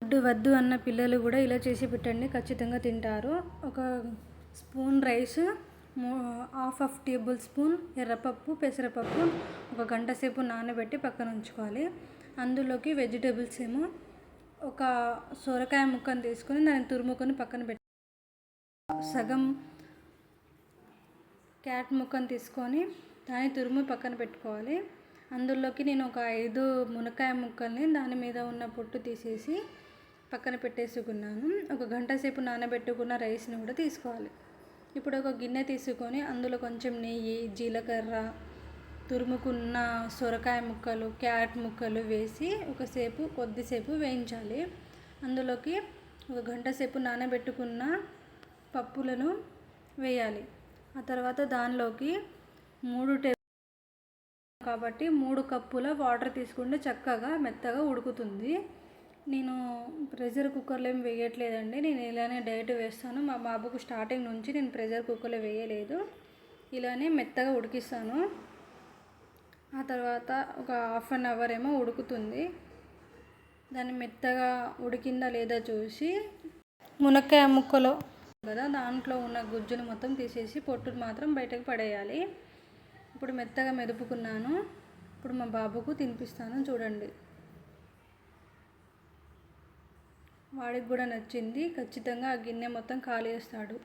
Food వద్దు అన్న పిల్లలు కూడా ఇలా చేసి పెట్టండి, ఖచ్చితంగా తింటారు. ఒక spoon rice, half table spoon ఎర్రపప్పు, పెసరపప్పు ఒక గంట సేపు నానబెట్టి పక్కన ఉంచుకోవాలి. అందులోకి వెజిటేబుల్స్ ఏమో ఒక సొరకాయ ముక్కను తీసుకొని దాన్ని తురుముకొని పక్కన పెట్టి, సగం క్యారెట్ ముక్కను తీసుకొని దాన్ని తురుము పక్కన పెట్టుకోవాలి. అందులోకి నేను ఒక 5 మునక్కాయ ముక్కల్ని దాని మీద ఉన్న పొట్టు తీసేసి పక్కన పెట్టేసుకున్నాను. ఒక గంట సేపు నానబెట్టుకున్న రైస్ని కూడా తీసుకోవాలి. ఇప్పుడు ఒక గిన్నె తీసుకొని అందులో కొంచెం నెయ్యి, జీలకర్ర, తురుముకున్న సొరకాయ ముక్కలు, క్యారెట్ ముక్కలు వేసి కొద్దిసేపు వేయించాలి. అందులోకి ఒక గంట సేపు నానబెట్టుకున్న పప్పులను వేయాలి. ఆ తర్వాత దానిలోకి 3 కప్పుల వాటర్ తీసుకుంటే చక్కగా మెత్తగా ఉడుకుతుంది. నేను ప్రెషర్ కుక్కర్లో ఏం వేయట్లేదండి, నేను ఇలానే డైరెక్ట్ వేస్తాను. మా బాబుకు స్టార్టింగ్ నుంచి నేను ప్రెషర్ కుక్కర్లో వేయలేదు, ఇలానే మెత్తగా ఉడికిస్తాను. ఆ తర్వాత ఒక హాఫ్ అన్ అవర్ ఏమో ఉడుకుతుంది. దాన్ని మెత్తగా ఉడికిందా లేదా చూసి మునక్కాయ ముక్కలో కదా దాంట్లో ఉన్న గుజ్జును మొత్తం తీసేసి పొట్టును మాత్రం బయటకు పడేయాలి. ఇప్పుడు మెత్తగా మెదుపుకున్నాను. ఇప్పుడు మా బాబుకు తినిపిస్తాను, చూడండి. వాడికి కూడా నచ్చింది, ఖచ్చితంగా ఆ గిన్నె మొత్తం ఖాళీ చేస్తాడు.